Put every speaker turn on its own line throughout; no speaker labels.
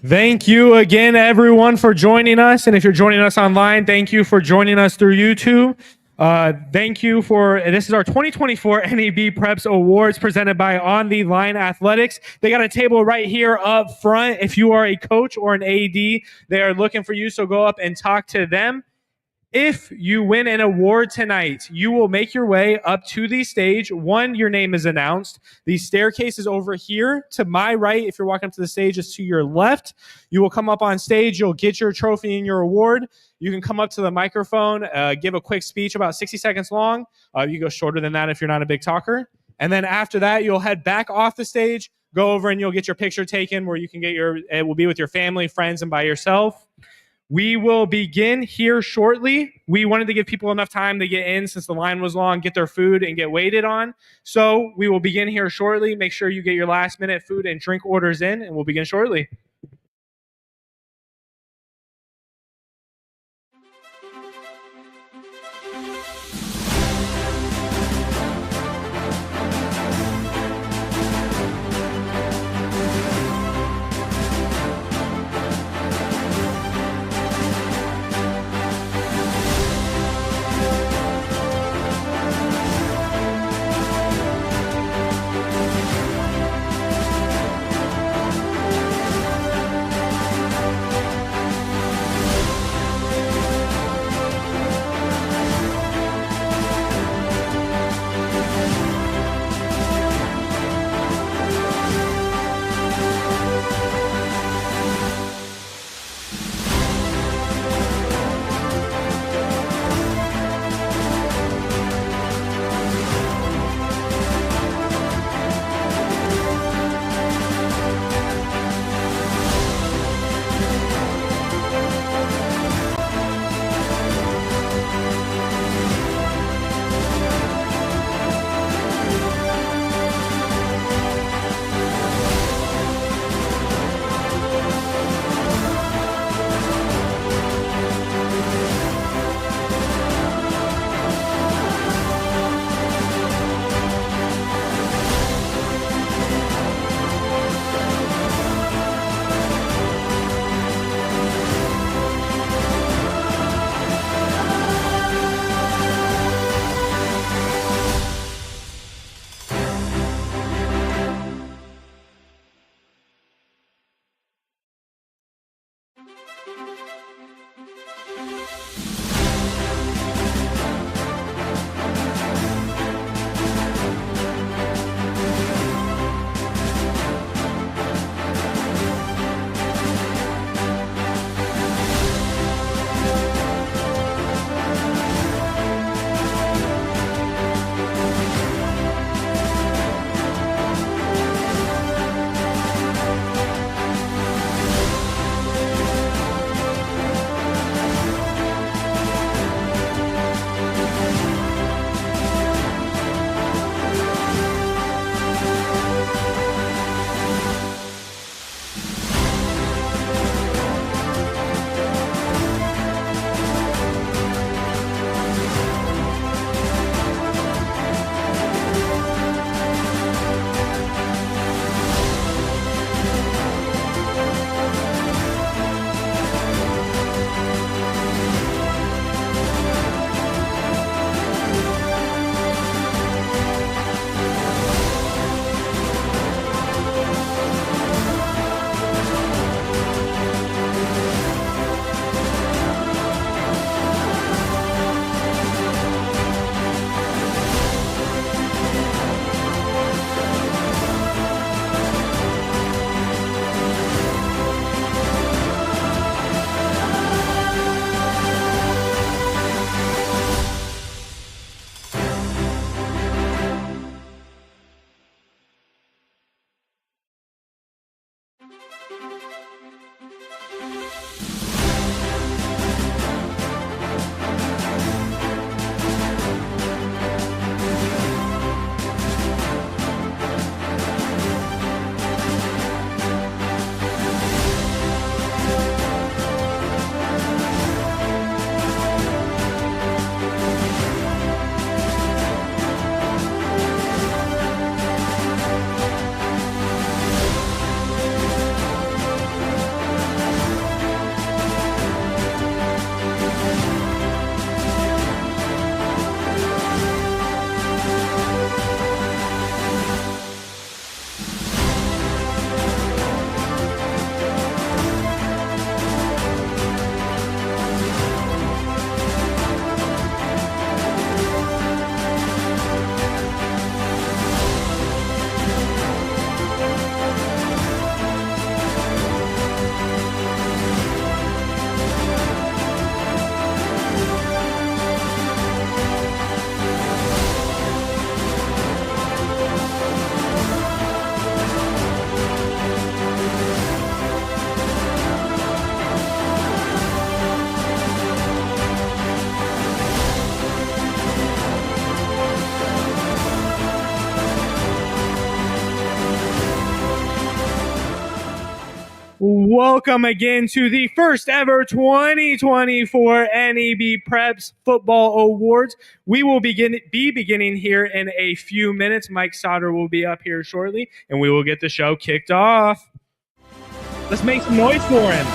Thank you again, everyone, for joining us. And if you're joining us online, thank you for joining us through YouTube. Thank you for, this is our 2024 NEBPreps Awards presented by On the Line Athletics. They got a table right here up front. If you are a coach or an AD, they are looking for you, so go up and talk to them. If you win an award tonight, you will make your way up to the stage. One, your name is announced. The staircase is over here to my right. If you're walking up to the stage, it's to your left. You will come up on stage. You'll get your trophy and your award. You can come up to the microphone, give a quick speech about 60 seconds long. You go shorter than that if you're not a big talker. And then after that, you'll head back off the stage, go over and you'll get your picture taken where you can get it will be with your family, friends, and by yourself. We will begin here shortly. We wanted to give people enough time to get in since the line was long, get their food, and get waited on. So we will begin here shortly. Make sure you get your last-minute food and drink orders in, and we'll begin shortly. Welcome again to the first ever 2024 NEBPreps Football Awards. We will be beginning here in a few minutes. Mike Sauter will be up here shortly, and we will get the show kicked off. Let's make some noise for him.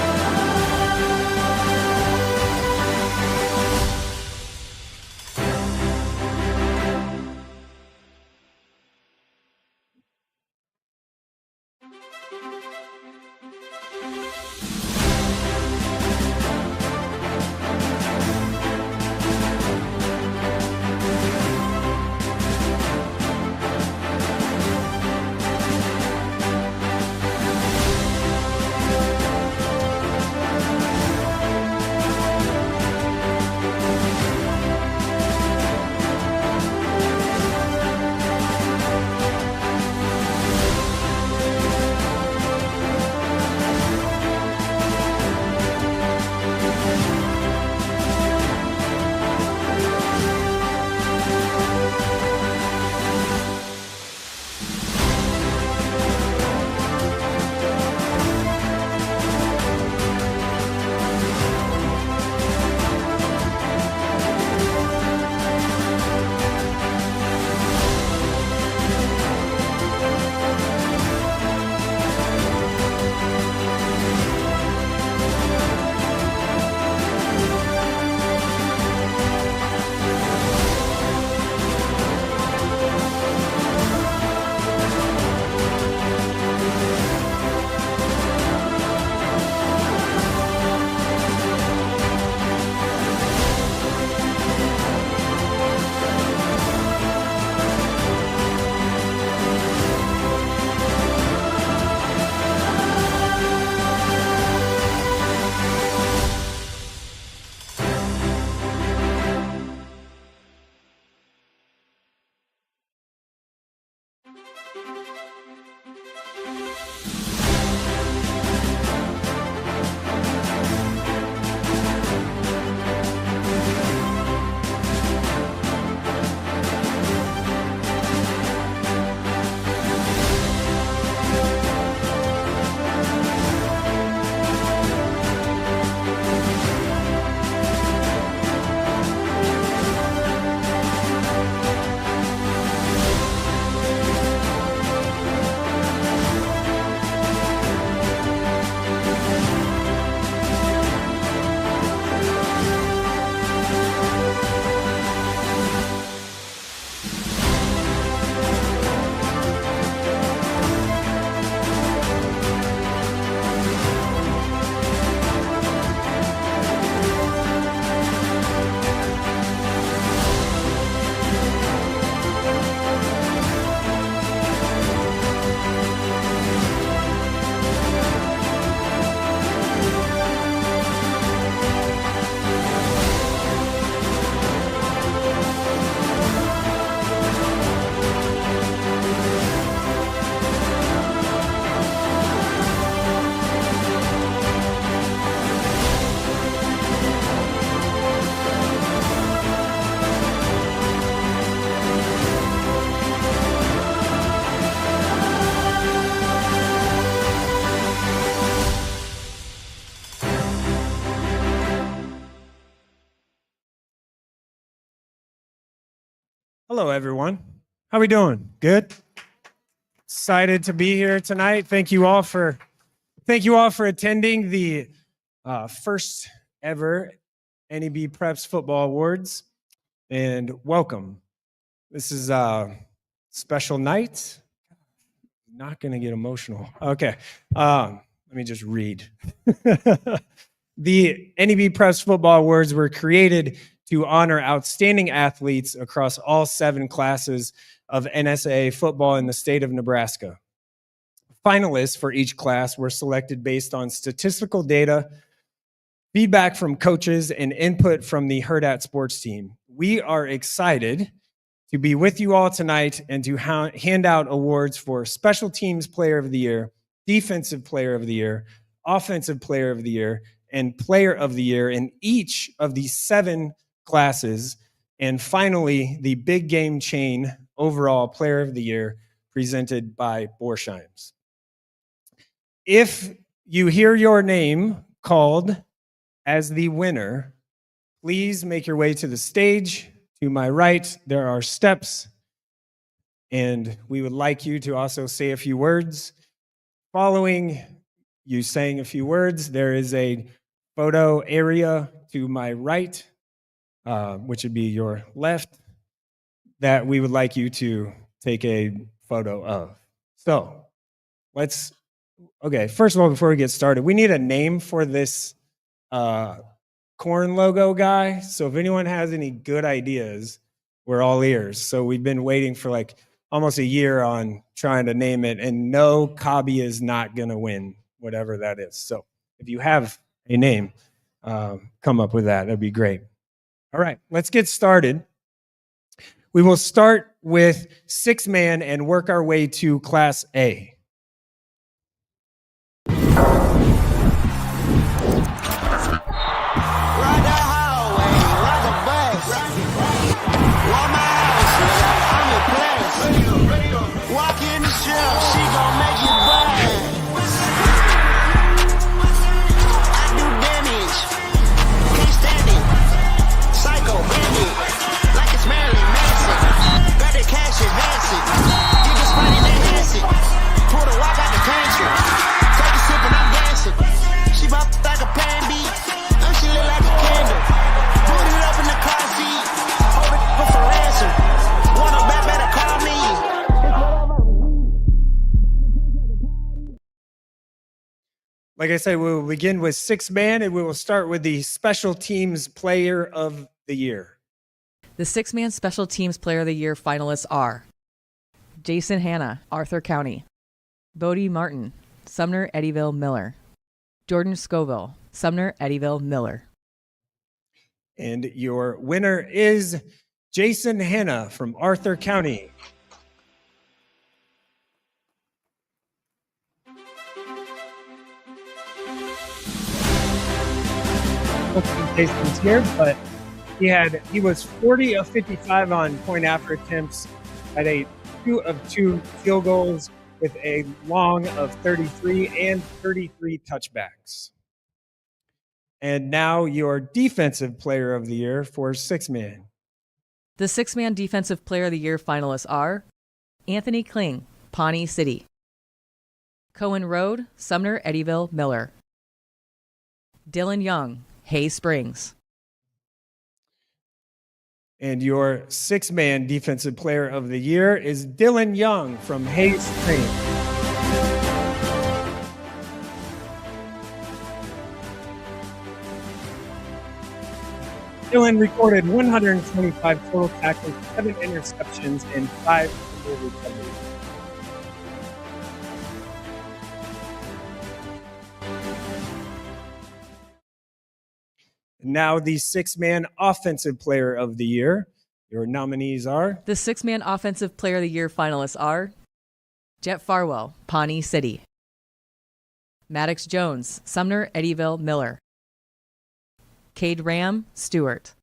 Hello, everyone. How we doing? Good? Excited to be here tonight. Thank you all for attending the first ever NEBPreps Football Awards, and welcome. This is a special night. Not going to get emotional. Okay. Let me just read. The NEBPreps Football Awards were created to honor outstanding athletes across all 7 classes of NSAA football in the state of Nebraska. Finalists for each class were selected based on statistical data, feedback from coaches, and input from the Hurrdat Sports team. We are excited to be with you all tonight and to hand out awards for Special Teams Player of the Year, Defensive Player of the Year, Offensive Player of the Year, and Player of the Year in each of the 7 classes. And finally, the Big Game Chain Overall Player of the Year presented by Borsheims. If you hear your name called as the winner, please make your way to the stage. To my right, there are steps, and we would like you to also say a few words. Following you saying a few words, there is a photo area to my right, which would be your left, that we would like you to take a photo of. So okay, first of all, before we get started, we need a name for this corn logo guy. So if anyone has any good ideas, we're all ears. So we've been waiting for like almost a year on trying to name it, and no, Cobby is not going to win, whatever that is. So if you have a name, come up with that. That'd be great. All right, let's get started. We will start with 6-man and work our way to Class A. Like I said, we will begin with 6-man, and we will start with the Special Teams Player of the Year.
The 6-man Special Teams Player of the Year finalists are Jason Hanna, Arthur County; Bodie Martin, Sumner Eddyville Miller; Jordan Scoville, Sumner Eddyville Miller.
And your winner is Jason Hanna from Arthur County. Jason's here, but he was 40 of 55 on point after attempts, had a 2 of 2 field goals with a long of 33 and 33 touchbacks. And now your Defensive Player of the Year for 6-man.
The 6-man Defensive Player of the Year finalists are Anthony Kling, Pawnee City; Cohen Road, Sumner Eddyville Miller; Dylan Young, Hay Springs.
And your 6-man Defensive Player of the Year is Dylan Young from Hay Springs. Dylan recorded 125 total tackles, 7 interceptions, and 5 fumble recoveries. Now the 6-man Offensive Player of the Year. Your nominees are...
The 6-man Offensive Player of the Year finalists are Jet Farwell, Pawnee City; Maddox Jones, Sumner Eddyville Miller; Cade Ram, Stewart.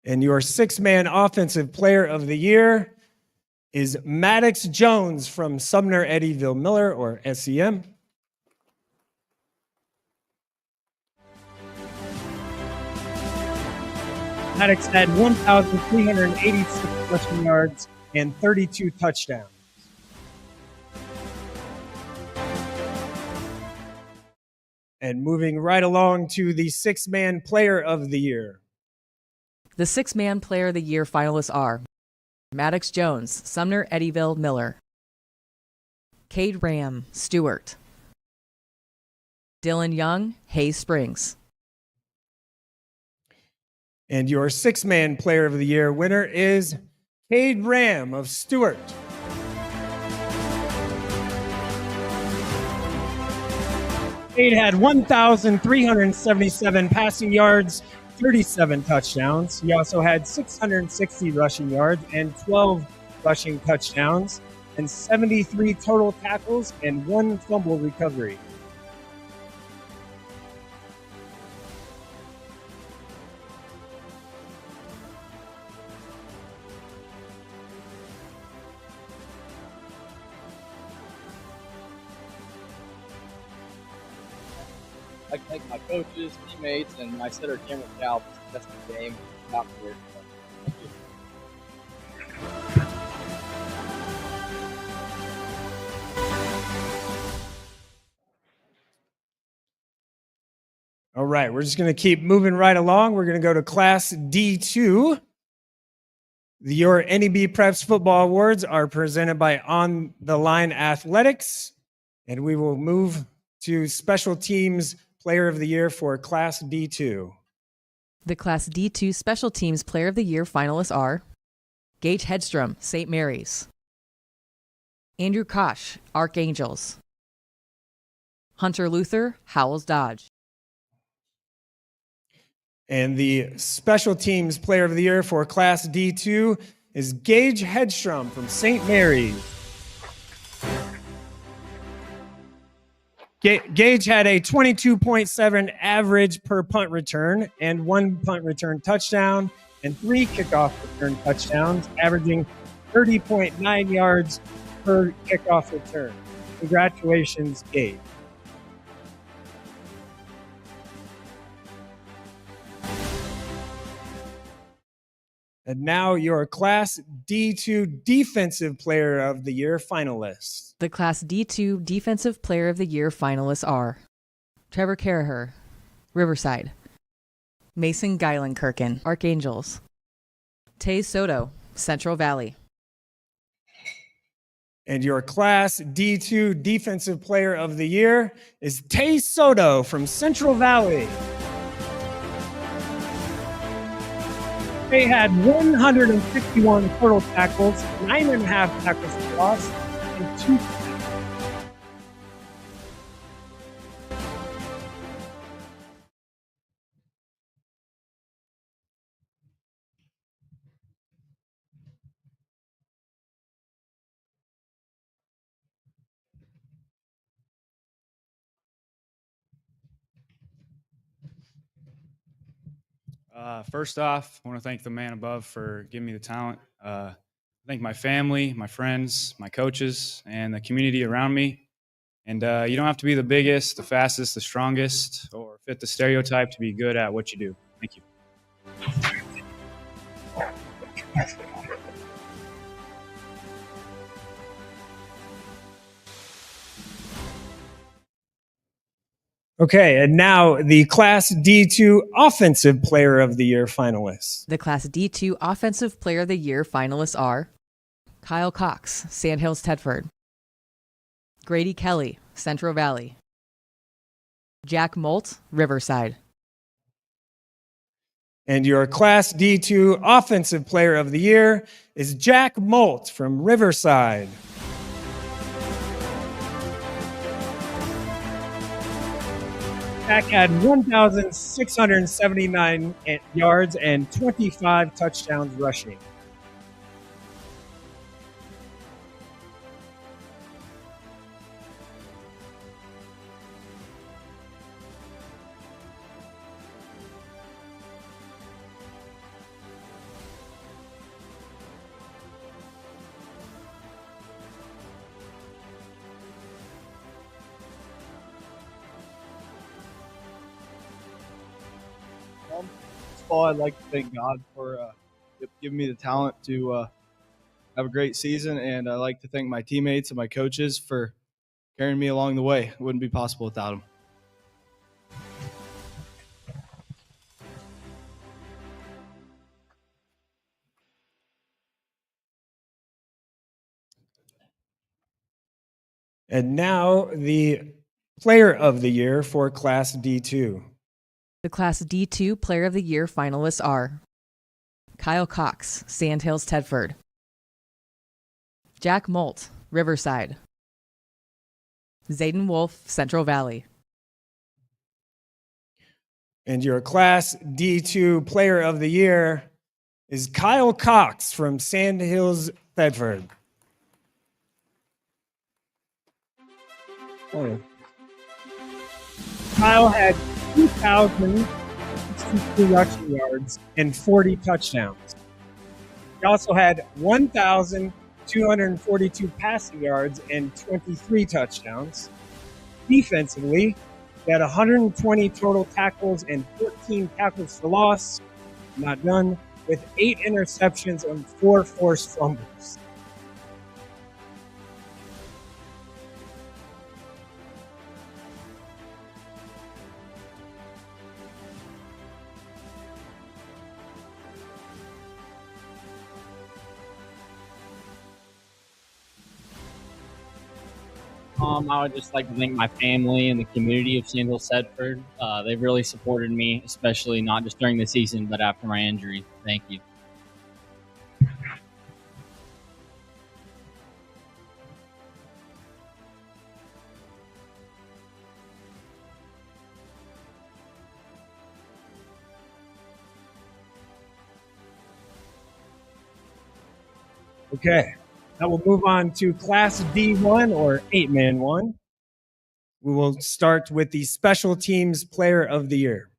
And your 6-man Offensive Player of the Year is Maddox Jones from Sumner Eddyville Miller, or SEM. Maddox had 1,386 rushing yards and 32 touchdowns. And moving right along to the 6-man Player of the Year.
The 6-man Player of the Year finalists are Maddox Jones, Sumner Eddyville Miller; Cade Ram, Stewart; Dylan Young, Hay Springs.
And your 6-man Player of the Year winner is Cade Ram of Stewart. Cade had 1,377 passing yards, 37 touchdowns. He also had 660 rushing yards and 12 rushing touchdowns, and 73 total tackles and 1 fumble recovery.
like to thank my coaches, teammates, and my setter Cameron Cal for the best of the game. Thank you.
All right, we're just going to keep moving right along. We're going to go to Class D2. Your NEBPreps football awards are presented by On the Line Athletics, and we will move to Special Teams Player of the Year for Class D2.
The Class D2 Special Teams Player of the Year finalists are Gage Hedstrom, St. Mary's; Andrew Kosh, Archangels; Hunter Luther, Howells Dodge.
And the Special Teams Player of the Year for Class D2 is Gage Hedstrom from St. Mary's. Gage had a 22.7 average per punt return and 1 punt return touchdown and 3 kickoff return touchdowns, averaging 30.9 yards per kickoff return. Congratulations, Gage. And now your Class D2 Defensive Player of the Year finalists.
The Class D2 Defensive Player of the Year finalists are Trevor Caraher, Riverside; Mason Geilenkirchen, Archangels; Taze Soto, Central Valley.
And your Class D2 Defensive Player of the Year is Taze Soto from Central Valley. They had 151 total tackles, 9.5 tackles for loss, and 2 sacks.
First off, I want to thank the man above for giving me the talent. Thank my family, my friends, my coaches, and the community around me. And you don't have to be the biggest, the fastest, the strongest, or fit the stereotype to be good at what you do. Thank you.
Okay, and now the Class D2 Offensive Player of the Year finalists.
The Class D2 Offensive Player of the Year finalists are Kyle Cox, Sandhills Tedford; Grady Kelly, Central Valley; Jack Molt, Riverside.
And your Class D2 Offensive Player of the Year is Jack Molt from Riverside. Jack had 1,679 yards and 25 touchdowns rushing.
First of all, I'd like to thank God for giving me the talent to have a great season, and I'd like to thank my teammates and my coaches for carrying me along the way. It wouldn't be possible without them.
And now the Player of the Year for Class D2.
The Class D2 Player of the Year finalists are Kyle Cox, Sandhills Tedford; Jack Molt, Riverside; Zayden Wolf, Central Valley.
And your Class D2 Player of the Year is Kyle Cox from Sandhills Tedford. Oh. Kyle had 2,062 rushing yards and 40 touchdowns. He also had 1,242 passing yards and 23 touchdowns. Defensively, He had 120 total tackles and 14 tackles for loss. Not done. With 8 interceptions and 4 forced fumbles.
I would just like to thank my family and the community of Sandhill Sedford. They've really supported me, especially not just during the season, but after my injury. Thank you.
Okay, now we'll move on to Class D1 or 8-man 1. We will start with the Special Teams Player of the Year.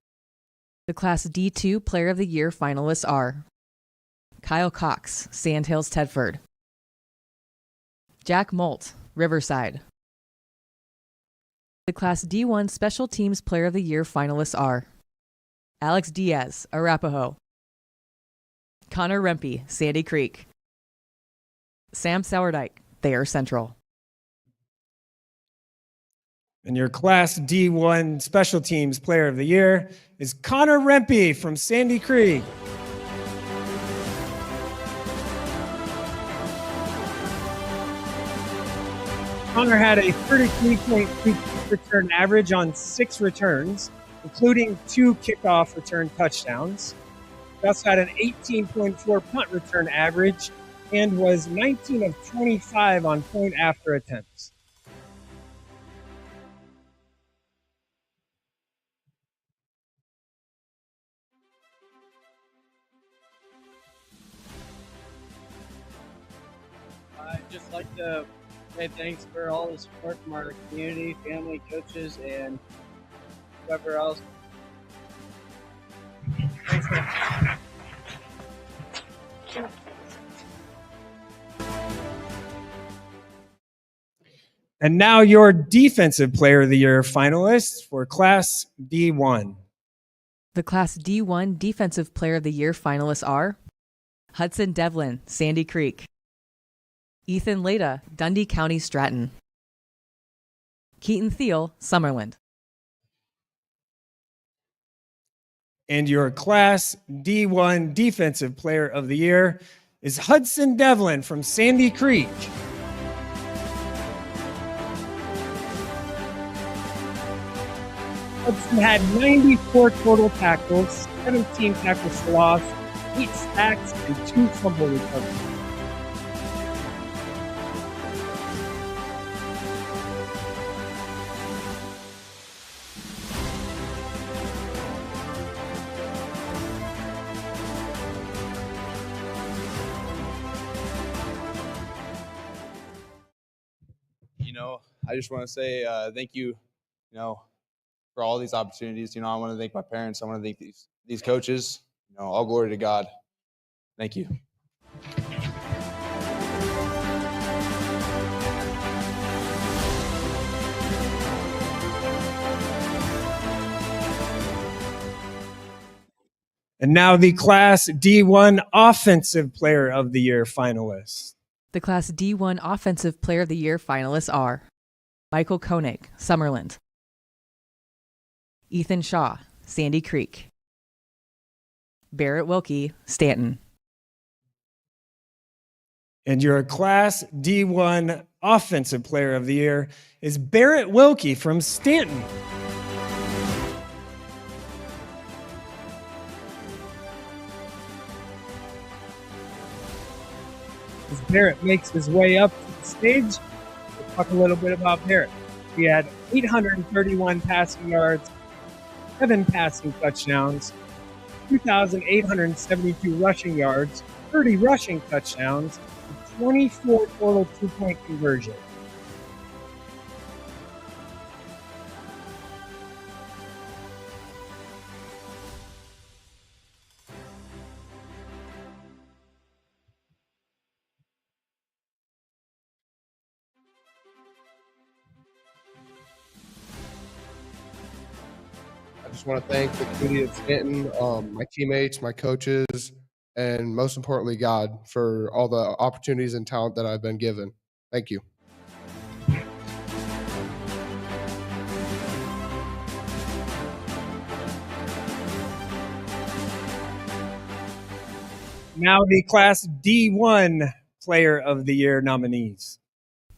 The Class D2 Player of the Year finalists are Kyle Cox, Sandhills Tedford; Jack Molt, Riverside. The Class D1 Special Teams Player of the Year finalists are Alex Diaz, Arapahoe; Connor Rempe, Sandy Creek; Sam Sourdike, Thayer Central.
And your Class D1 Special Teams Player of the Year is Connor Rempe from Sandy Creek. Connor had a 33.2 return average on 6 returns, including 2 kickoff return touchdowns. He also had an 18.4 punt return average and was 19 of 25 on point after attempts.
I'd just like to say thanks for all the support from our community, family, coaches, and whoever else. Thanks, man.
And now your Defensive Player of the Year finalists for Class D1.
The Class D1 Defensive Player of the Year finalists are Hudson Devlin, Sandy Creek; Ethan Leda, Dundee County Stratton; Keaton Thiel, Summerland.
And your Class D1 Defensive Player of the Year is Hudson Devlin from Sandy Creek. Hudson had 94 total tackles, 17 tackles for loss, 8 sacks, and 2 fumble recoveries.
I just want to say thank you, for all these opportunities. I want to thank my parents. I want to thank these coaches. All glory to God. Thank you.
And now the Class D1 Offensive Player of the Year finalists.
The Class D1 Offensive Player of the Year finalists are Michael Koenig, Summerland; Ethan Shaw, Sandy Creek; Barrett Wilkie, Stanton.
And your Class D1 Offensive Player of the Year is Barrett Wilkie from Stanton. As Barrett makes his way up to the stage, we'll talk a little bit about Barrett. He had 831 passing yards, 7 passing touchdowns, 2,872 rushing yards, 30 rushing touchdowns, and 24 total 2-point conversions.
just want to thank the community of Stanton, my teammates, my coaches, and most importantly, God, for all the opportunities and talent that I've been given. Thank you.
Now the Class D1 Player of the Year nominees.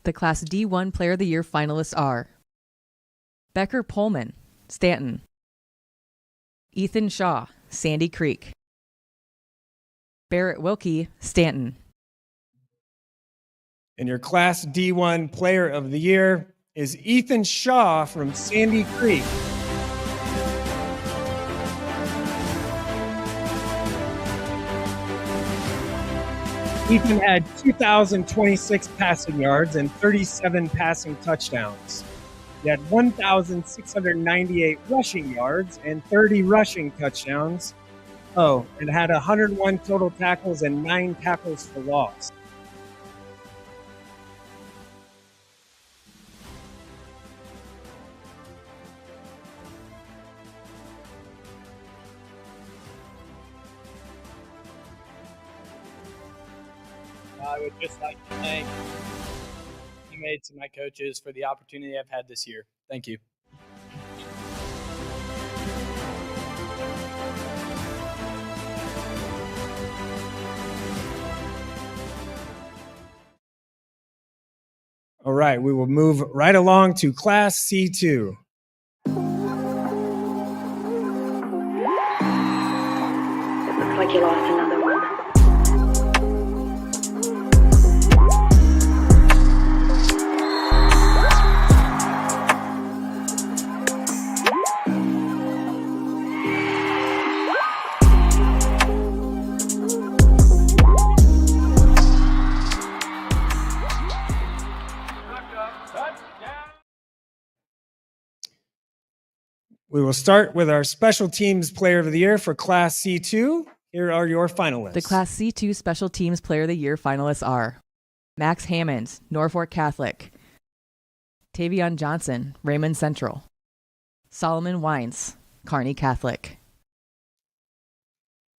The Class D1 Player of the Year finalists are Becker Pullman, Stanton; Ethan Shaw, Sandy Creek; Barrett Wilkie, Stanton;
And your Class D1 Player of the Year is Ethan Shaw from Sandy Creek. Ethan had 2,026 passing yards and 37 passing touchdowns. He had 1,698 rushing yards and 30 rushing touchdowns. Oh, and had 101 total tackles and 9 tackles for loss.
I would just like to thank teammates and my coaches for the opportunity I've had this year. Thank you.
All right, we will move right along to Class C2.
Looks like you lost another one.
We will start with our Special Teams Player of the Year for Class C2. Here are your finalists.
The Class C2 Special Teams Player of the Year finalists are Max Hammond, Norfolk Catholic; Tavion Johnson, Raymond Central; Solomon Wines, Kearney Catholic.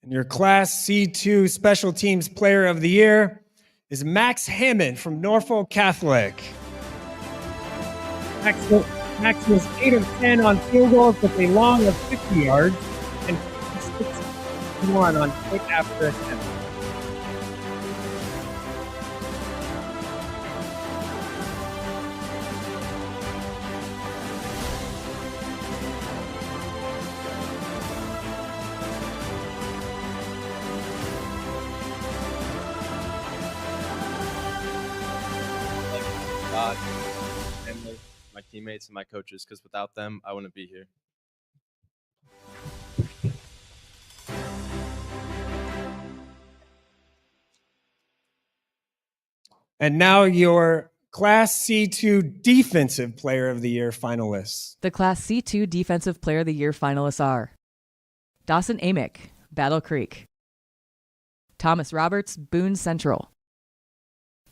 And your Class C2 Special Teams Player of the Year is Max Hammond from Norfolk Catholic. Max was 8 of 10 on field goals with a long of 50 yards and 56-1 on quick after attempt.
God, family, my teammates, and my coaches, because without them, I wouldn't be here.
And now your Class C2 Defensive Player of the Year finalists.
The Class C2 Defensive Player of the Year finalists are Dawson Amick, Battle Creek; Thomas Roberts, Boone Central;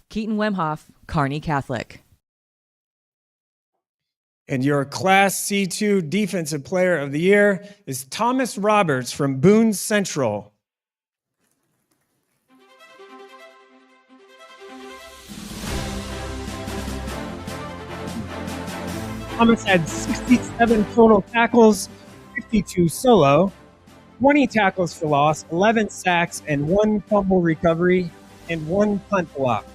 Keaton Wemhoff, Kearney Catholic.
And your Class C2 Defensive Player of the Year is Thomas Roberts from Boone Central. Thomas had 67 total tackles, 52 solo, 20 tackles for loss, 11 sacks, and 1 fumble recovery, and 1 punt block.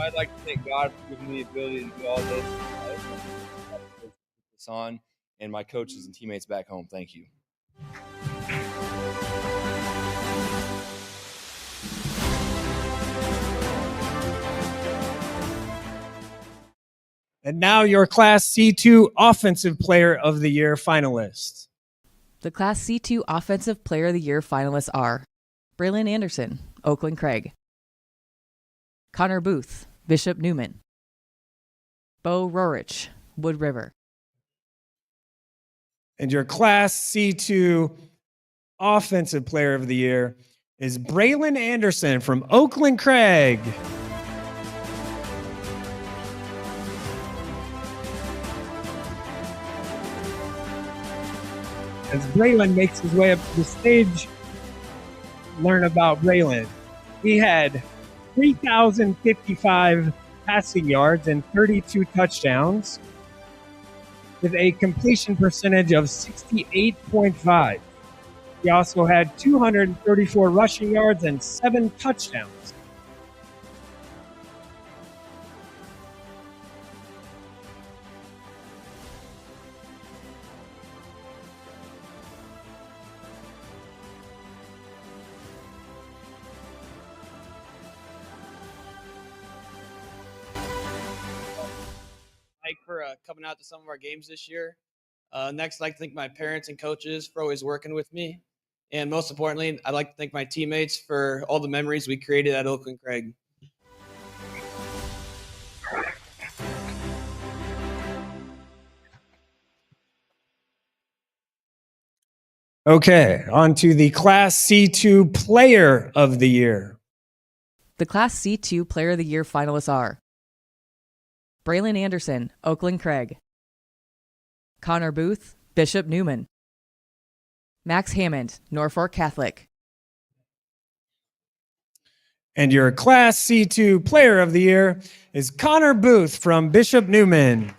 I'd like to thank God for giving me the ability to do all this.
This on, and my coaches and teammates back home. Thank you.
And now your Class C2 Offensive Player of the Year finalists.
The Class C2 Offensive Player of the Year finalists are Braylon Anderson, Oakland Craig; Connor Booth, Bishop Newman; Bo Rorich, Wood River.
And your Class C2 Offensive Player of the Year is Braylon Anderson from Oakland Craig. As Braylon makes his way up to the stage, learn about Braylon. He had 3,055 passing yards and 32 touchdowns with a completion percentage of 68.5. He also had 234 rushing yards and 7 touchdowns.
For coming out to some of our games this year. Next, I'd like to thank my parents and coaches for always working with me. And most importantly, I'd like to thank my teammates for all the memories we created at Oakland Craig.
Okay, on to the Class C2 Player of the Year.
The Class C2 Player of the Year finalists are Braylon Anderson, Oakland Craig. Connor Booth, Bishop Newman. Max Hammond, Norfolk Catholic.
And your Class C2 Player of the Year is Connor Booth from Bishop Newman.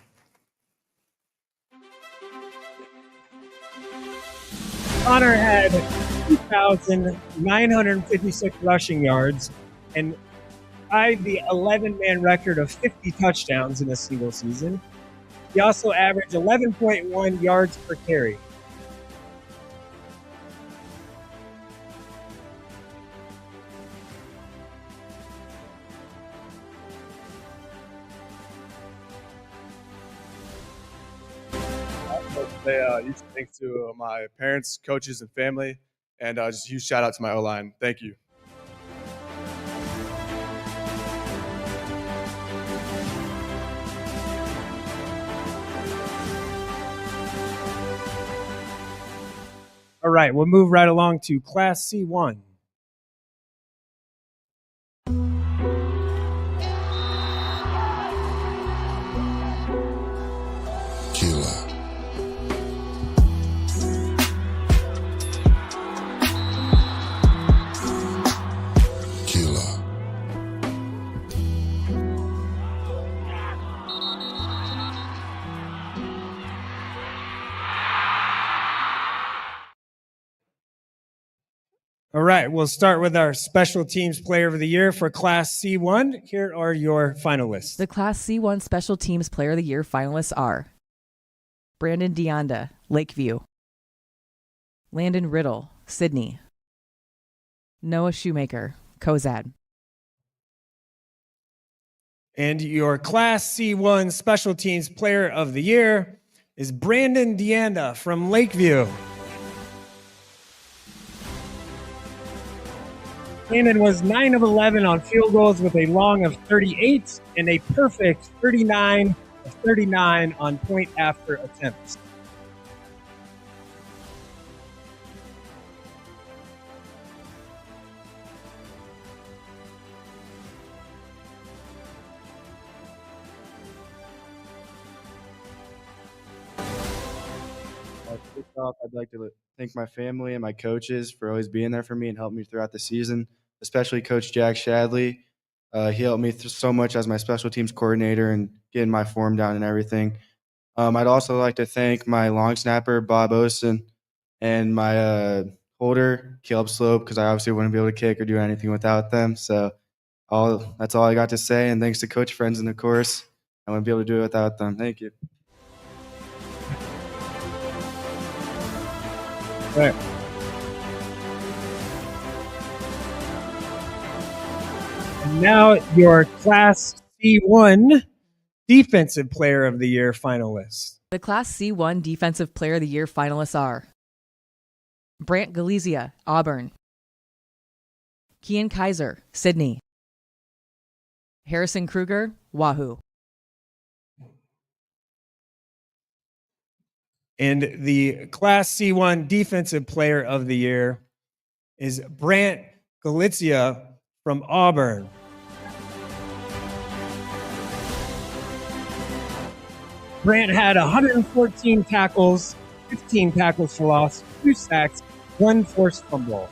Connor had 2,956 rushing yards and tied the 11-man record of 50 touchdowns in a single season. He also averaged 11.1 yards per carry.
Huge thanks to my parents, coaches, and family, and just a huge shout out to my O-line. Thank you.
All right, we'll move right along to Class C1. All right, we'll start with our Special Teams Player of the Year for Class C1. Here are your finalists.
The Class C1 Special Teams Player of the Year finalists are Brandon Deonda, Lakeview. Landon Riddle, Sydney. Noah Shoemaker, Cozad.
And your Class C1 Special Teams Player of the Year is Brandon Deanda from Lakeview. Landon was 9 of 11 on field goals with a long of 38 and a perfect 39 of 39 on point after attempts.
First off, I'd like to thank my family and my coaches for always being there for me and helping me throughout the season, especially Coach Jack Shadley. He helped me so much as my special teams coordinator and getting my form down and everything. I'd also like to thank my long snapper, Bob Osen, and my holder, Caleb Slope, because I obviously wouldn't be able to kick or do anything without them. So that's all I got to say. And thanks to Coach Friends, of course. I wouldn't be able to do it without them. Thank you.
All right. And now your Class C1 Defensive Player of the Year finalists.
The Class C1 Defensive Player of the Year finalists are Brant Galizia, Auburn. Kian Kaiser, Sydney. Harrison Kruger, Wahoo.
And the Class C1 Defensive Player of the Year is Brant Galizia from Auburn. Brant had 114 tackles, 15 tackles for loss, 2 sacks, 1 forced fumble.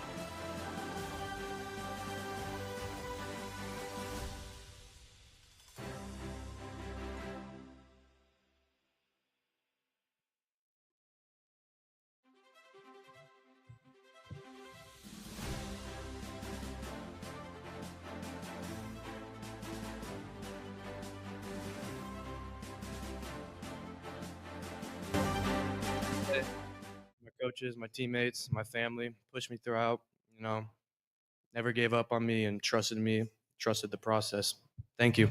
My coaches, my teammates, my family pushed me throughout, never gave up on me and trusted me, trusted the process. Thank you.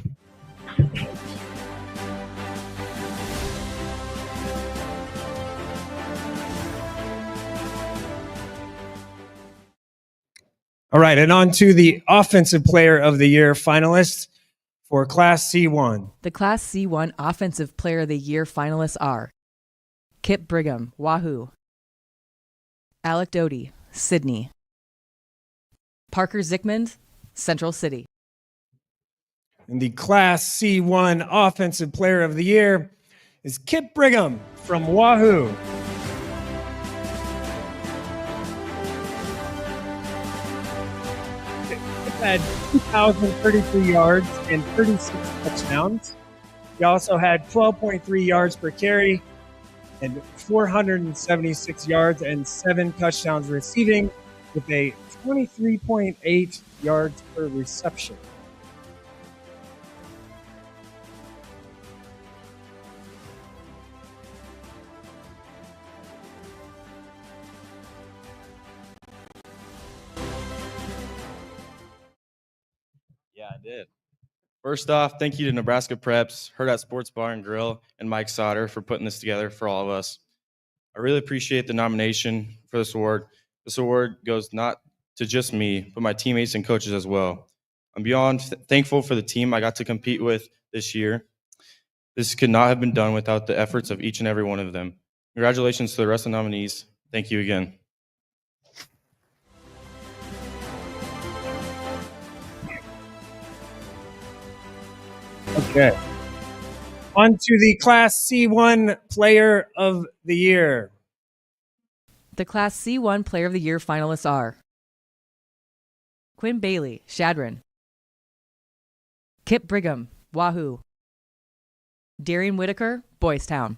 All right, and on to the Offensive Player of the Year finalists for Class C1.
The Class C1 Offensive Player of the Year finalists are Kip Brigham, Wahoo; Alec Doty, Sydney; Parker Zickmund, Central City.
And the Class C1 Offensive Player of the Year is Kip Brigham from Wahoo. Had 2,033 yards and 36 touchdowns. He also had 12.3 yards per carry and 476 yards and 7 touchdowns receiving, with a 23.8 yards per reception.
Yeah, I did. First off, thank you to Nebraska Preps, Hurrdat Sports Bar and Grill, and Mike Sauter for putting this together for all of us. I really appreciate the nomination for this award. This award goes not to just me, but my teammates and coaches as well. I'm beyond thankful for the team I got to compete with this year. This could not have been done without the efforts of each and every one of them. Congratulations to the rest of the nominees. Thank you again.
Okay. On to the Class C1 Player of the Year.
The Class C1 Player of the Year finalists are Quinn Bailey, Shadron; Kip Brigham, Wahoo; Darian Whitaker, Boys Town.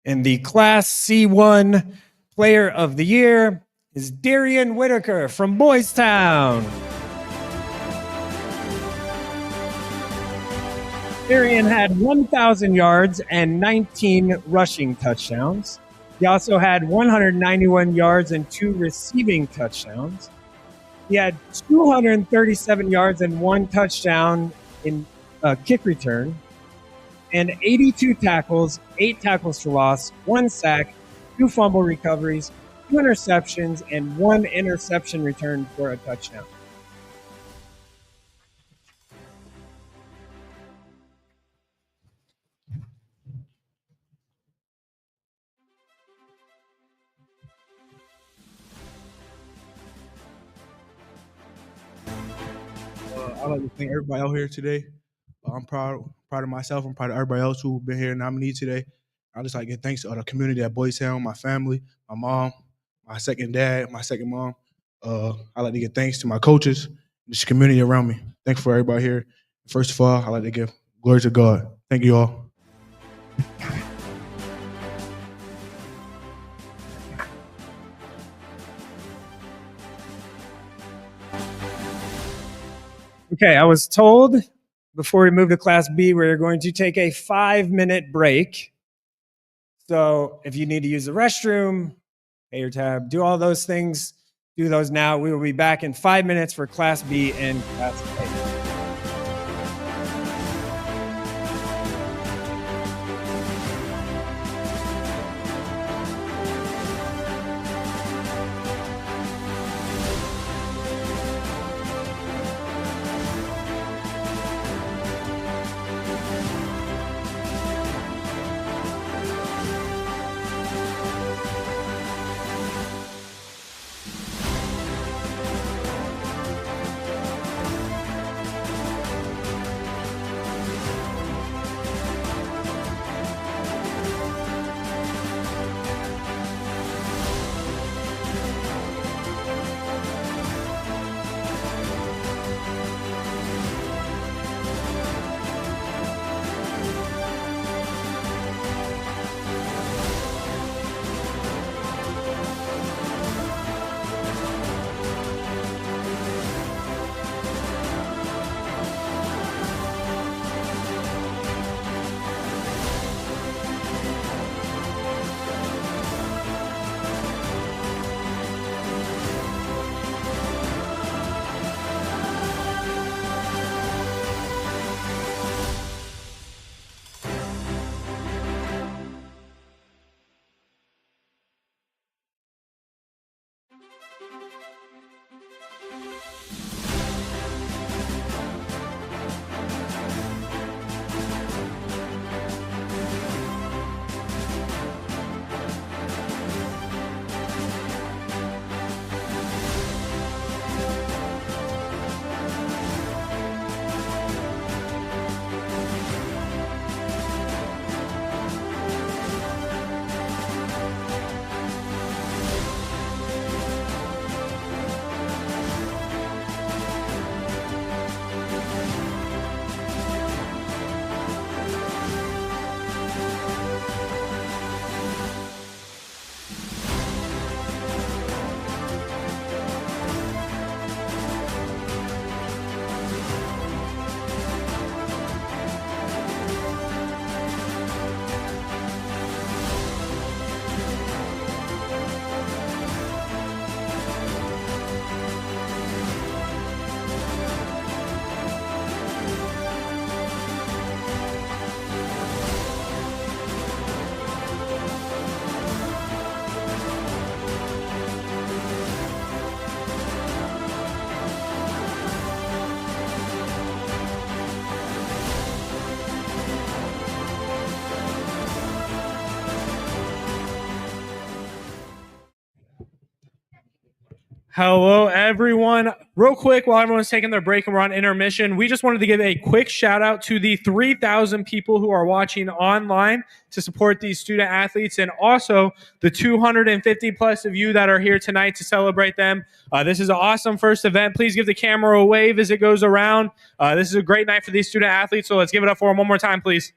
And the Class C1 Player of the Year is Darian Whitaker from Boys Town. Darian had 1,000 yards and 19 rushing touchdowns. He also had 191 yards and 2 receiving touchdowns. He had 237 yards and 1 touchdown in kick return, and 82 tackles, 8 tackles for loss, 1 sack, 2 fumble recoveries, 2 interceptions, and 1 interception return for a touchdown.
I'd like to thank everybody out here today. I'm proud of myself. I'm proud of everybody else who's been here nominated today. I just like to give thanks to the community at Boys Town, my family, my mom, my second dad, my second mom. I like to give thanks to my coaches, this community around me. Thanks for everybody here. First of all, I like to give glory to God. Thank you all.
Okay, I was told before we move to Class B, we're going to take a 5-minute break. So if you need to use the restroom, pay your tab, do all those things, do those now. We will be back in 5 minutes for Class B and Class A.
Hello, everyone. Real quick, while everyone's taking their break and we're on intermission, we just wanted to give a quick shout out to the 3,000 people who are watching online to support these student athletes, and also the 250 plus of you that are here tonight to celebrate them. This is an awesome first event. Please give the camera a wave as it goes around. This is a great night for these student athletes, so let's give it up for them one more time, please.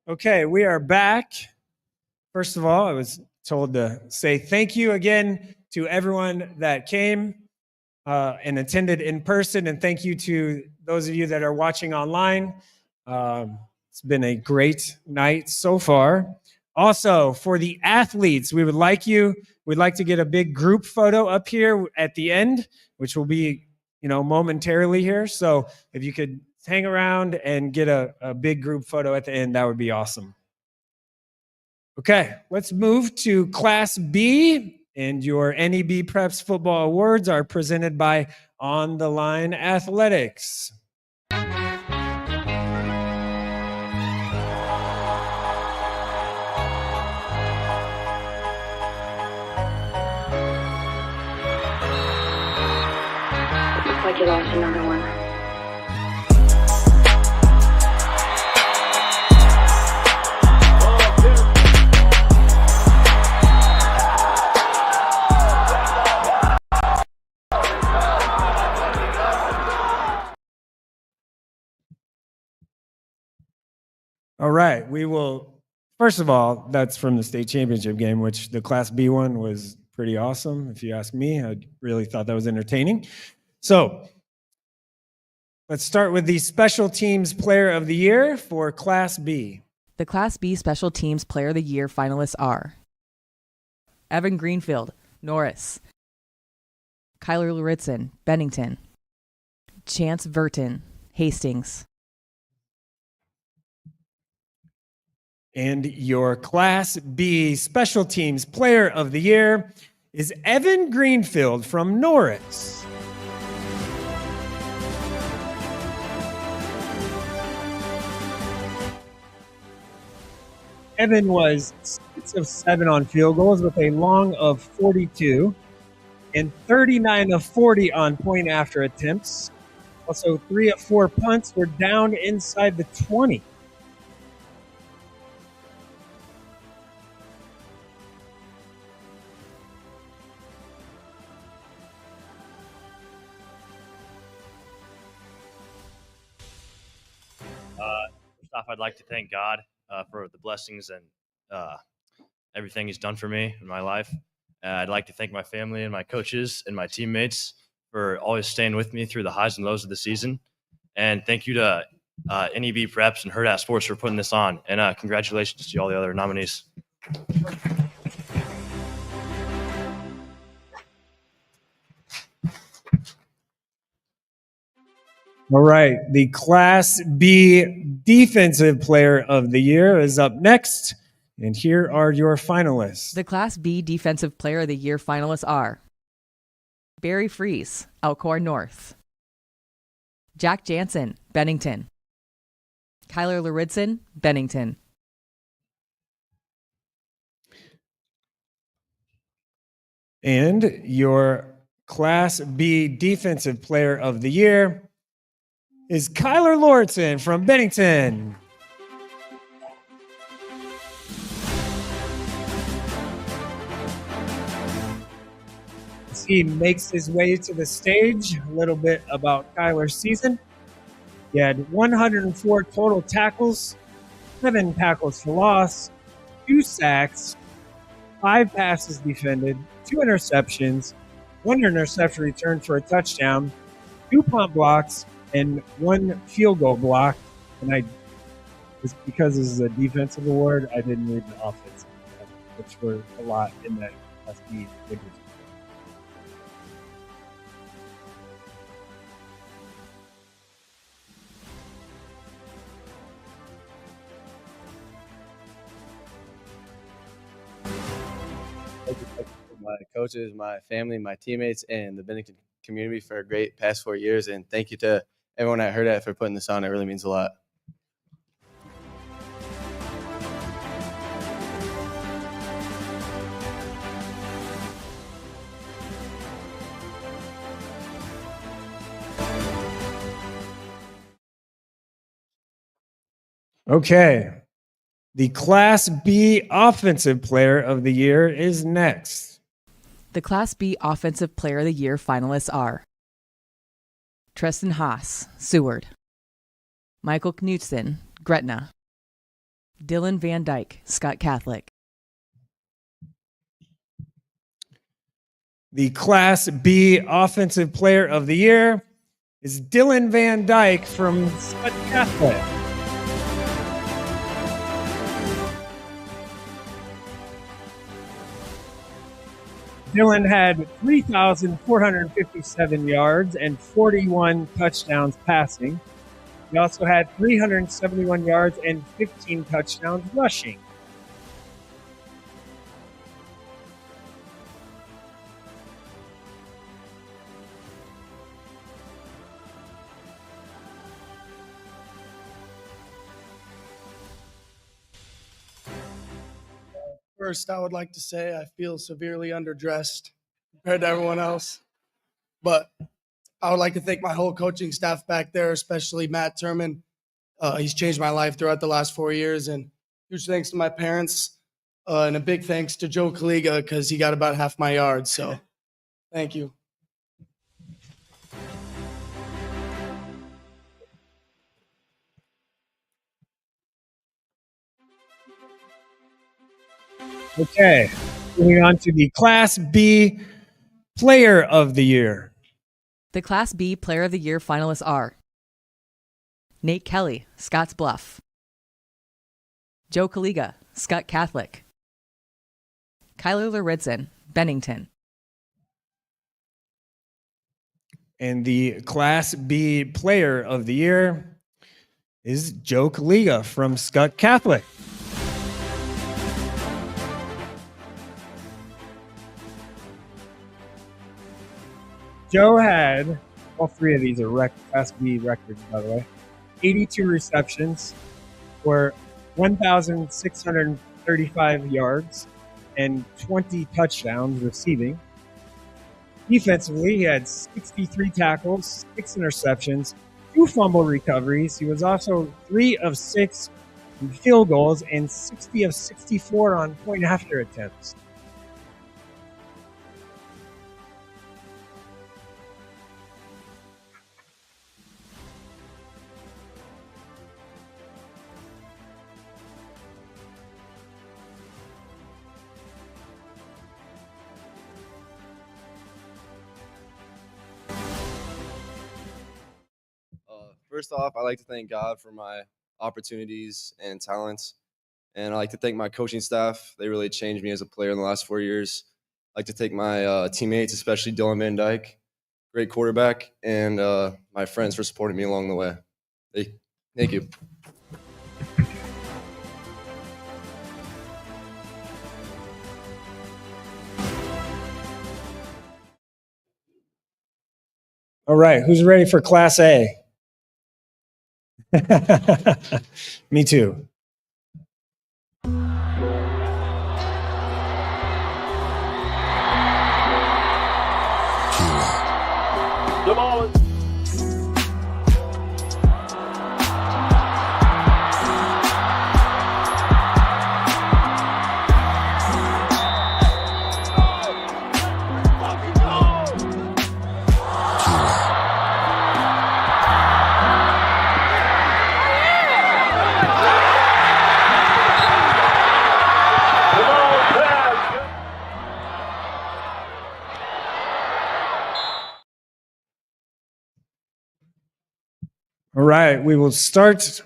Okay, we are back. First of all, I was told to say thank you again to everyone that came and attended in person, and thank you to those of you that are watching online. It's been a great night so far. Also, for the athletes, we'd like to get a big group photo up here at the end, which will be, momentarily here. So if you could hang around and get a big group photo at the end, that would be awesome. Okay, let's move to Class B, and your NEBPreps football awards are presented by On the Line Athletics.
Looks like you lost another one.
All right, we will, first of all, that's from the state championship game, which the Class B one was pretty awesome. If you ask me, I really thought that was entertaining. So let's start with the Special Teams Player of the Year for Class B.
The Class B Special Teams Player of the Year finalists are Evan Greenfield, Norris; Kyler Luritson, Bennington; Chance Verton, Hastings.
And your Class B Special Teams Player of the Year is Evan Greenfield from Norris. Evan was 6 of 7 on field goals with a long of 42 and 39 of 40 on point after attempts. Also, 3 of 4 punts were down inside the 20.
First off, I'd like to thank God for the blessings and everything He's done for me in my life. I'd like to thank my family and my coaches and my teammates for always staying with me through the highs and lows of the season. And thank you to NEBPreps and Hurrdat Sports for putting this on. And congratulations to all the other nominees.
All right, the Class B Defensive Player of the Year is up next, and here are your finalists.
The Class B Defensive Player of the Year finalists are Barry Freese, Elkhorn North; Jack Jansen, Bennington; Kyler Luritson, Bennington;
And your Class B Defensive Player of the Year is Kyler Luritson from Bennington. As he makes his way to the stage, a little bit about Kyler's season. He had 104 total tackles, 7 tackles for loss, 2 sacks, 5 passes defended, 2 interceptions, 1 interception return for a touchdown, 2 punt blocks, and 1 field goal block. And because this is a defensive award, I didn't read the offensive, which were a lot in that Class B figures.
Thank you to my coaches, my family, my teammates, and the Bennington community for a great past 4 years. And thank you to everyone at Hurrdat for putting this on. It really means a lot.
Okay. The Class B Offensive Player of the Year is next.
The Class B Offensive Player of the Year finalists are Tristan Haas, Seward; Michael Knutson, Gretna; Dylan Van Dyke, Scott Catholic.
The Class B Offensive Player of the Year is Dylan Van Dyke from Scott Catholic. Dylan had 3,457 yards and 41 touchdowns passing. He also had 371 yards and 15 touchdowns rushing.
First, I would like to say I feel severely underdressed compared to everyone else. But I would like to thank my whole coaching staff back there, especially Matt Turman. He's changed my life throughout the last 4 years. And huge thanks to my parents. And a big thanks to Joe Kaliga because he got about half my yards. So thank you.
Okay, moving on to the Class B Player of the Year.
The Class B Player of the Year finalists are Nate Kelly, Scotts Bluff. Joe Kaliga, Scott Catholic. Kyler Laridson, Bennington.
And the Class B Player of the Year is Joe Kaliga from Scott Catholic. Joe had, all three of these are Class B records, by the way, 82 receptions for 1,635 yards and 20 touchdowns receiving. Defensively, he had 63 tackles, 6 interceptions, 2 fumble recoveries. He was also 3 of 6 in field goals and 60 of 64 on point after attempts.
First off, I'd like to thank God for my opportunities and talents. And I'd like to thank my coaching staff. They really changed me as a player in the last 4 years. I'd like to thank my teammates, especially Dylan Van Dyke, great quarterback, and my friends for supporting me along the way. Thank you.
All right, who's ready for Class A? Me too.
The ball is
All right, we will start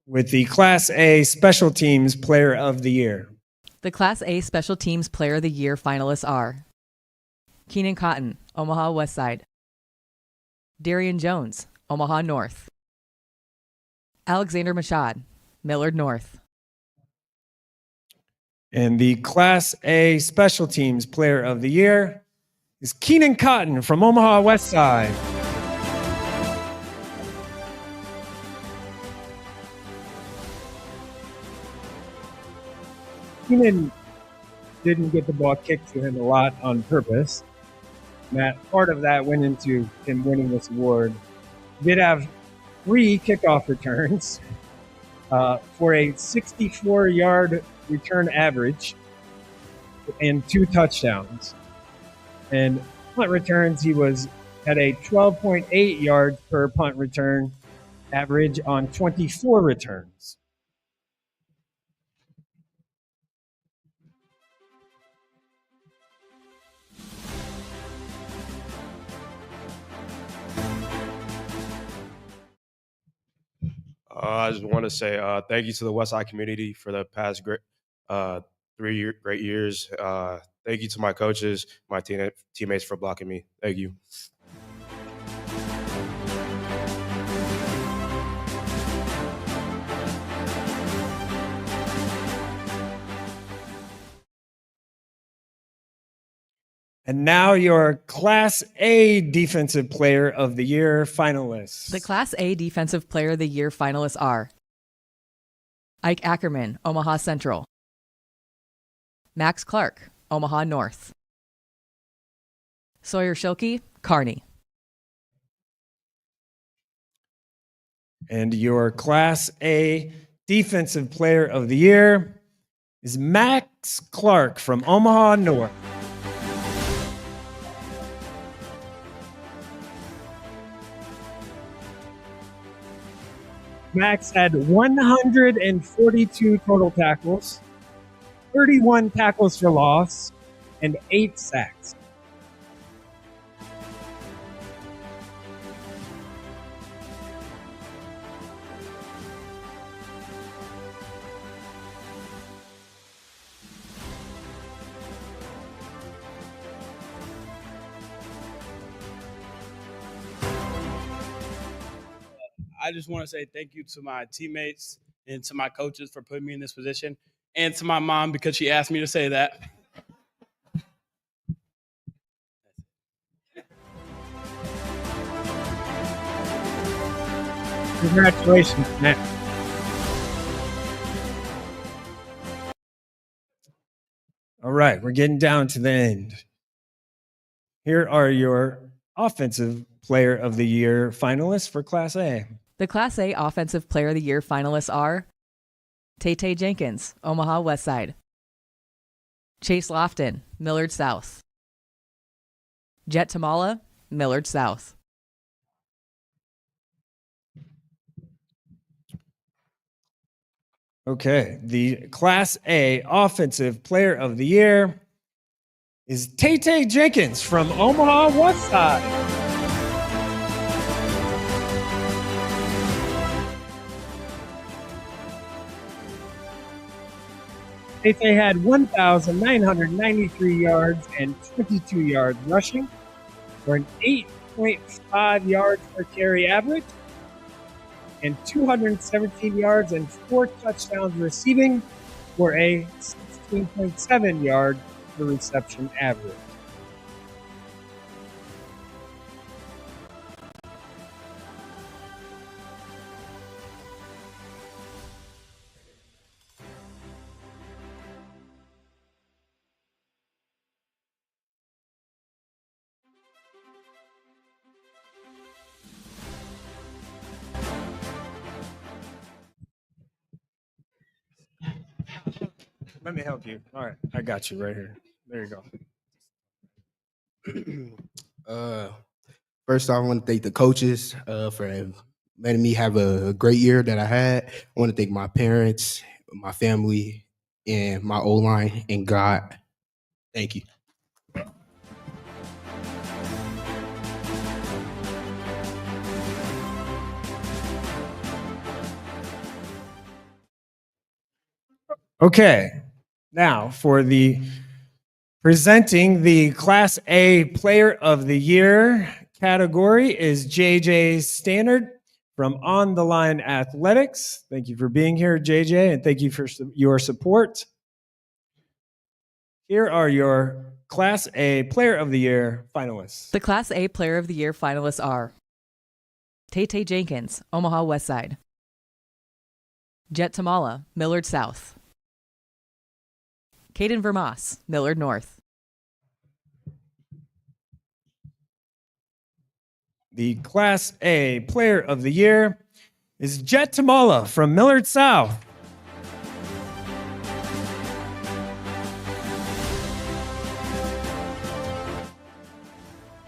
with the Class A Special Teams Player of the Year.
The Class A Special Teams Player of the Year finalists are Keenan Cotton, Omaha West Side. Darian Jones, Omaha North. Alexander Machad, Millard North.
And the Class A Special Teams Player of the Year is Keenan Cotton from Omaha West Side. Keenan didn't get the ball kicked to him a lot on purpose. Part of that went into him winning this award. He did have 3 kickoff returns for a 64-yard return average and 2 touchdowns. And punt returns, he had a 12.8 yards per punt return average on 24 returns.
I just want to say thank you to the Westside community for the past great 3 great years. Thank you to my coaches, my teammates for blocking me. Thank you.
And now your Class A Defensive Player of the Year finalists.
The Class A Defensive Player of the Year finalists are Ike Ackerman, Omaha Central; Max Clark, Omaha North; Sawyer Schilke, Kearney.
And your Class A Defensive Player of the Year is Max Clark from Omaha North. Max had 142 total tackles, 31 tackles for loss, and 8 sacks.
I just want to say thank you to my teammates and to my coaches for putting me in this position, and to my mom because she asked me to say that.
Congratulations, Matt. All right, we're getting down to the end. Here are your Offensive Player of the Year finalists for Class A.
The Class A Offensive Player of the Year finalists are Tay Jenkins, Omaha Westside; Chase Lofton, Millard South; Jet Tamala, Millard South.
Okay, the Class A Offensive Player of the Year is Tay Jenkins from Omaha Westside. Tay had 1,993 yards and 22 yards rushing for an 8.5 yards per carry average and 217 yards and 4 touchdowns receiving for a 16.7 yard per reception average. Let me help you. All right, I got you right here. There you go.
First, I want to thank the coaches for letting me have a great year that I had. I want to thank my parents, my family, and my O-line, and God. Thank you.
Okay, now for the presenting the Class A Player of the Year category is JJ Stannard from On the Line Athletics. Thank you for being here, JJ, and thank you for your support. Here are your Class A Player of the Year finalists.
The Class A Player of the Year finalists are Tay Jenkins, Omaha Westside; Jet Tamala, Millard South; Caden Vermas, Millard North.
The Class A Player of the Year is Jet Tamala from Millard South.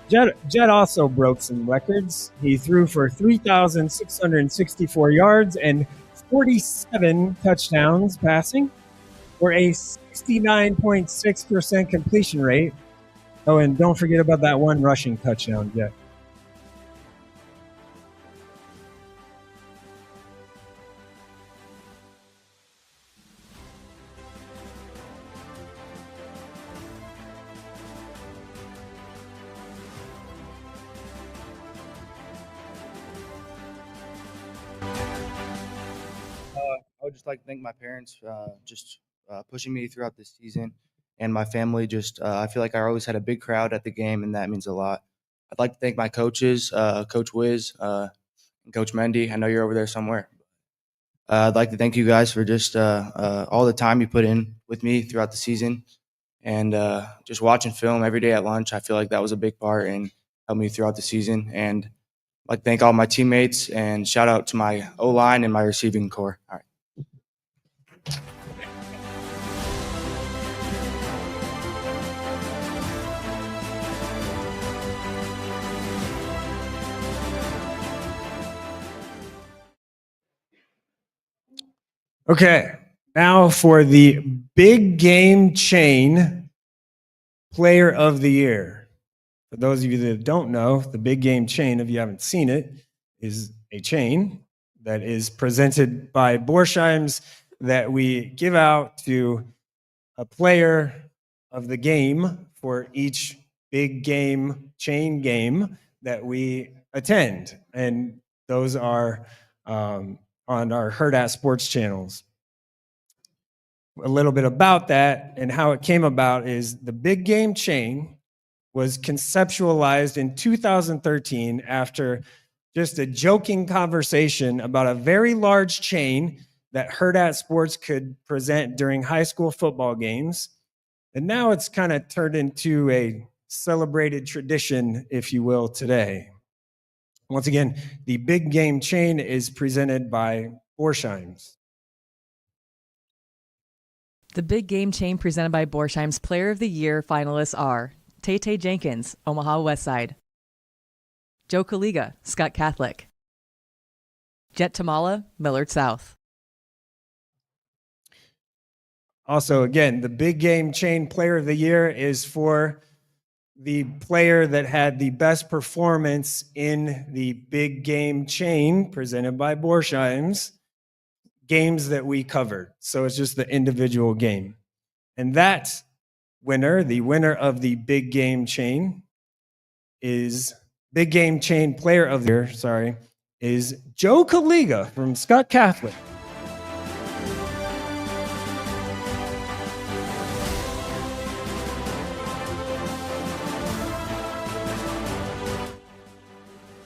Jet also broke some records. He threw for 3,664 yards and 47 touchdowns passing for a 69.6% completion rate. Oh, and don't forget about that one rushing touchdown, Jet.
just like to thank my parents pushing me throughout this season, and my family. I feel like I always had a big crowd at the game, and that means a lot. I'd like to thank my coaches, Coach Wiz and Coach Mendy. I know you're over there somewhere. I'd like to thank you guys for just all the time you put in with me throughout the season, and just watching film every day at lunch. I feel like that was a big part in helping me throughout the season. And I'd like to thank all my teammates, and shout out to my O-line and my receiving core. All right.
Okay, now for the big game chain player of the year. For those of you that don't know, the big game chain, if you haven't seen it, is a chain that is presented by Borsheim's that we give out to a player of the game for each big game chain game that we attend. And those are on our Hurrdat Sports channels. A little bit about that and how it came about is the big game chain was conceptualized in 2013 after just a joking conversation about a very large chain that Hurrdat Sports could present during high school football games. And now it's kind of turned into a celebrated tradition, if you will, today. Once again, the big game chain is presented by Borsheim's.
The big game chain presented by Borsheim's Player of the Year finalists are Tay Jenkins, Omaha Westside; Joe Kaliga, Scott Catholic; Jet Tamala, Millard South.
Also, again, the big game chain Player of the Year is for the player that had the best performance in the big game chain presented by Borsheim's games that we covered. So it's just the individual game. And that winner, the winner of the big game chain is big game chain player of the year, is Joe Kaliga from Scott Catholic.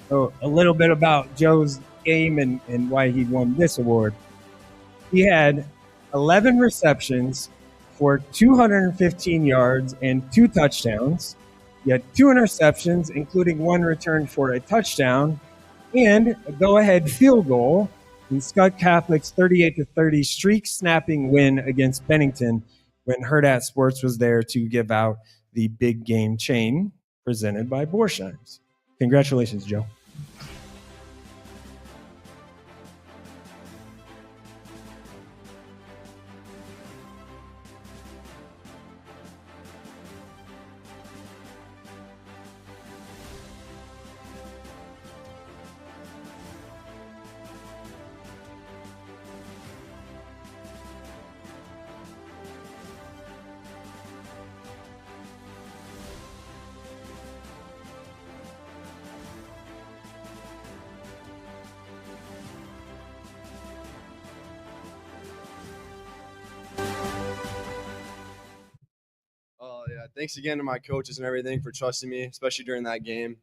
So a little bit about Joe's game and why he won this award. He had 11 receptions for 215 yards and 2 touchdowns. He had 2 interceptions, including 1 return for a touchdown, and a go-ahead field goal in Scott Catholic's 38-30 streak-snapping win against Bennington when Hurrdat Sports was there to give out the big game chain presented by Borsheim's. Congratulations, Joe.
Yeah, thanks again to my coaches and everything for trusting me, especially during that game.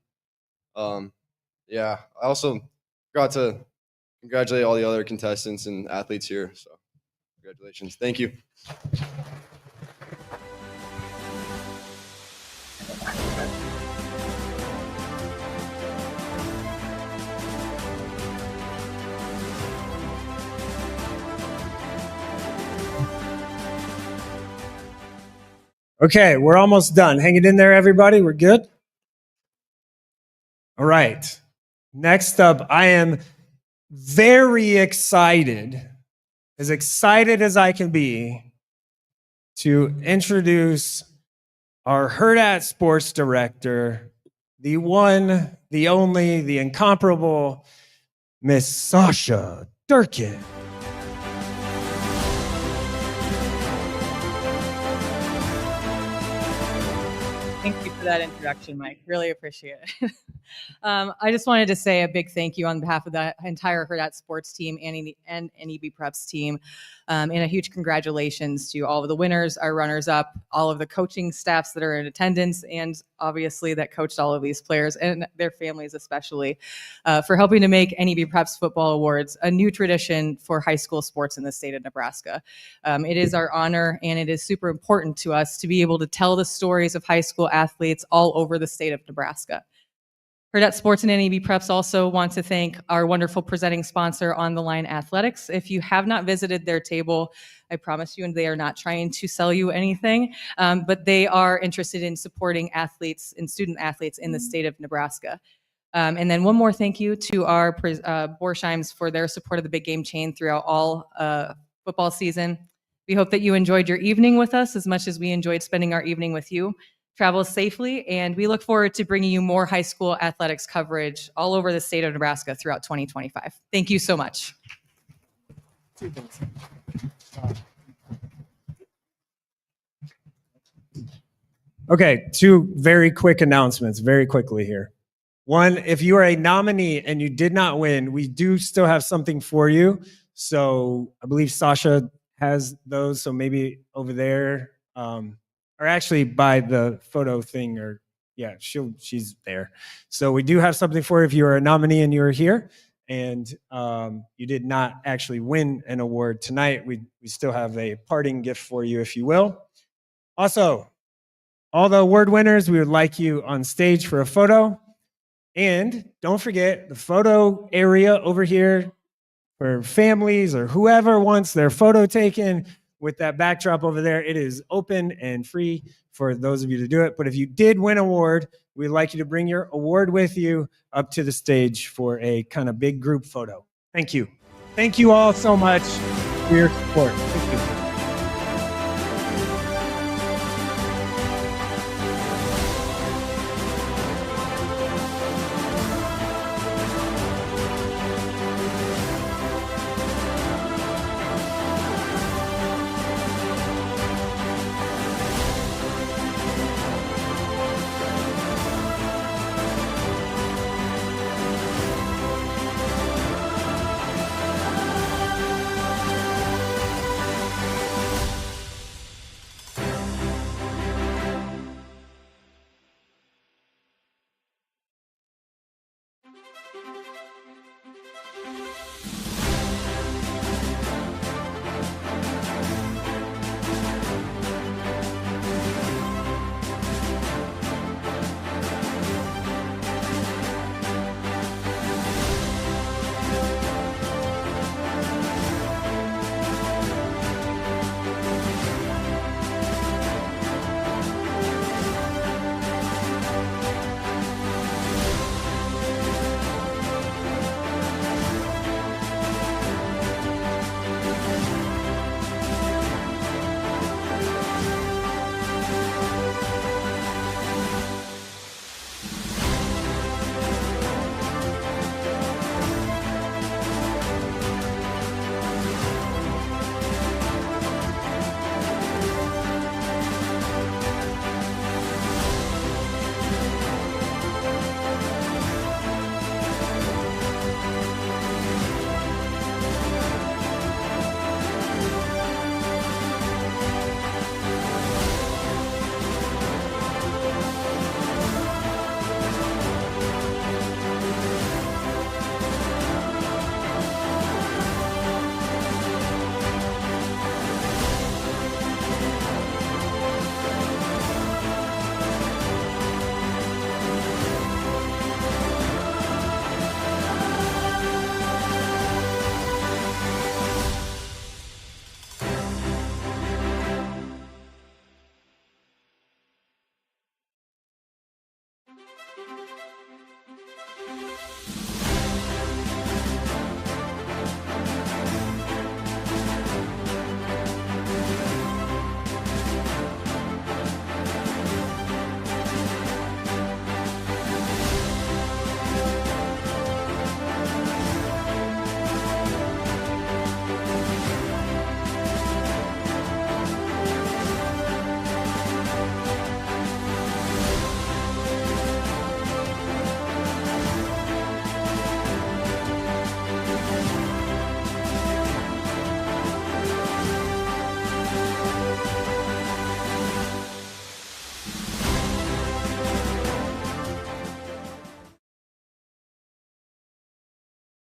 Yeah, I also got to congratulate all the other contestants and athletes here. So, congratulations. Thank you.
Okay, we're almost done. Hang it in there, everybody. We're good? All right. Next up, I am very excited as I can be, to introduce our Hurrdat Sports Director, the one, the only, the incomparable, Miss Sasha Durkin.
Thank you, for that introduction, Mike. Really appreciate it. I just wanted to say a big thank you on behalf of the entire Hurrdat Sports team and NEBPreps team. And a huge congratulations to all of the winners, our runners-up, all of the coaching staffs that are in attendance, and obviously that coached all of these players and their families especially, for helping to make NEBPreps Football Awards a new tradition for high school sports in the state of Nebraska. It is our honor, and it is super important to us to be able to tell the stories of high school athletes all over the state of Nebraska. Hurrdat Sports and NEBPreps also want to thank our wonderful presenting sponsor, On the Line Athletics. If you have not visited their table, I promise you, and they are not trying to sell you anything, but they are interested in supporting athletes and student athletes in the state of Nebraska. And then one more thank you to our Borsheims for their support of the Big Game Chain throughout all football season. We hope that you enjoyed your evening with us as much as we enjoyed spending our evening with you. Travel safely, and we look forward to bringing you more high school athletics coverage all over the state of Nebraska throughout 2025. Thank you so much.
Okay, two very quick announcements, very quickly here. One, if you are a nominee and you did not win, we do still have something for you. So I believe Sasha has those, so maybe over there. Or actually by the photo thing, or yeah, she's there. So we do have something for you if you are a nominee and you are here and you did not actually win an award tonight. We still have a parting gift for you, if you will. Also, all the award winners, we would like you on stage for a photo. And don't forget the photo area over here for families or whoever wants their photo taken. With that backdrop over there, it is open and free for those of you to do it. But if you did win an award, we'd like you to bring your award with you up to the stage for a kind of big group photo. Thank you. Thank you all so much for your support. Thank you.